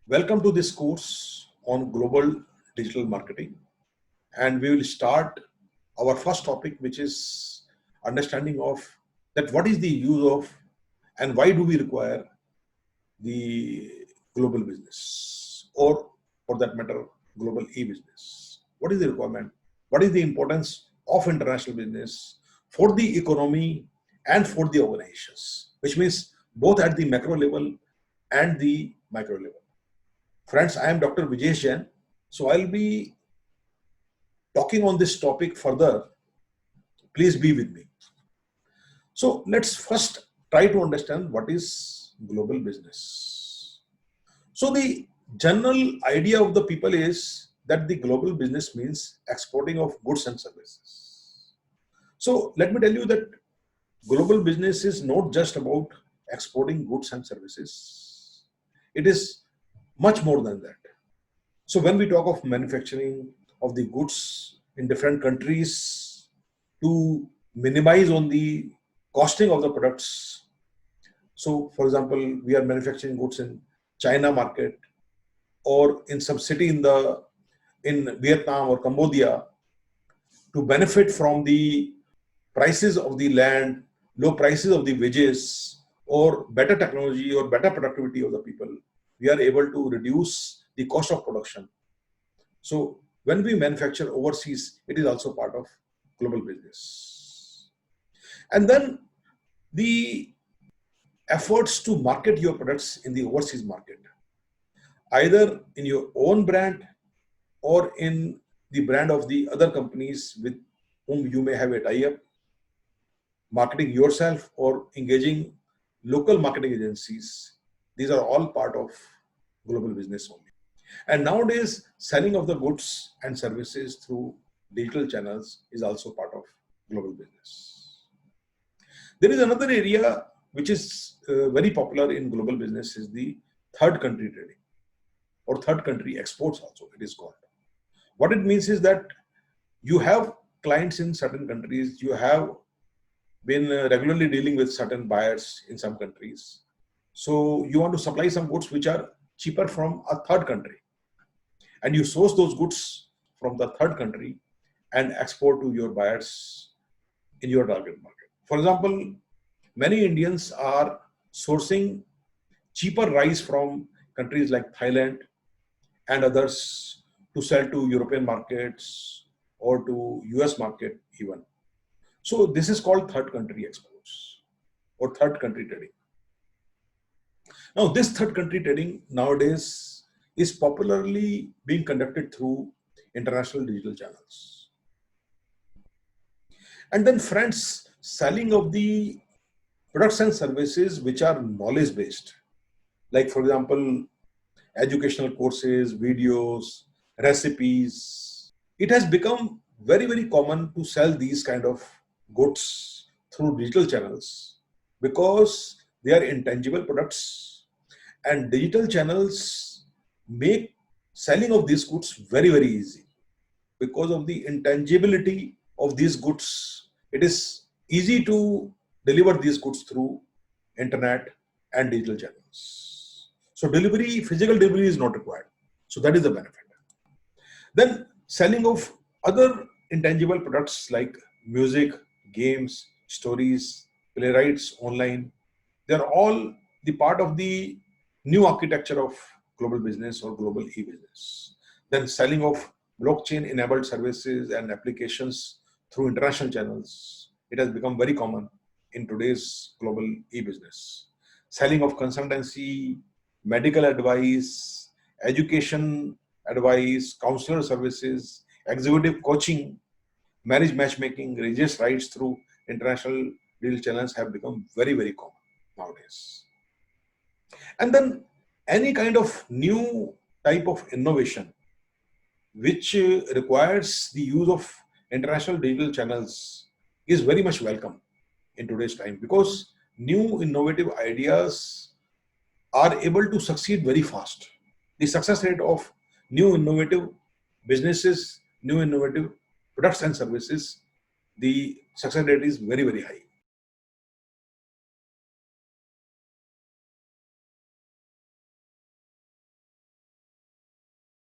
Welcome to this course on global digital marketing, and we will start our first topic, which is understanding of that what is the use of and why do we require the global business, or for that matter, global e-business. What is the requirement? What is the importance of international business for the economy and for the organizations, which means both at the macro level and the micro level. Friends, I am Dr. Vijesh Jain. So I'll be talking on this topic further. Please be with me. So let's first try to understand what is global business. So the general idea of the people is that the global business means exporting of goods and services. So let me tell you that global business is not just about exporting goods and services. It is much more than that. So when we talk of manufacturing of the goods in different countries to minimize on the costing of the products. So for example, we are manufacturing goods in China market or in some city in Vietnam or Cambodia to benefit from the prices of the land, low prices of the wages, or better technology or better productivity of the people. We are able to reduce the cost of production. So when we manufacture overseas, it is also part of global business. And then the efforts to market your products in the overseas market, either in your own brand or in the brand of the other companies with whom you may have a tie-up, marketing yourself or engaging local marketing agencies. These are all part of global business only. And nowadays, selling of the goods and services through digital channels is also part of global business. There is another area which is very popular in global business is the third country trading or third country exports also it is called. What it means is that you have clients in certain countries, you have been regularly dealing with certain buyers in some countries. So you want to supply some goods which are cheaper from a third country, and you source those goods from the third country and export to your buyers in your target market. For example, many Indians are sourcing cheaper rice from countries like Thailand and others to sell to European markets or to US market even. So this is called third country exports or third country trading. Now this third country trading nowadays is popularly being conducted through international digital channels. And then friends, selling of the products and services which are knowledge based, like for example, educational courses, videos, recipes. It has become very, very common to sell these kind of goods through digital channels because they are intangible products, and digital channels make selling of these goods very, very easy because of the intangibility of these goods. It is easy to deliver these goods through internet and digital channels. So physical delivery is not required. So that is the benefit. Then selling of other intangible products like music, games, stories, playwrights online, they're all the part of the new architecture of global business or global e-business. Then selling of blockchain enabled services and applications through international channels. It has become very common in today's global e-business. Selling of consultancy, medical advice, education advice, counselor services, executive coaching, marriage matchmaking, religious rights through international digital channels have become very, very common nowadays. And then any kind of new type of innovation which requires the use of international digital channels is very much welcome in today's time, because new innovative ideas are able to succeed very fast. The success rate of new innovative businesses, new innovative products and services, the success rate is very, very high.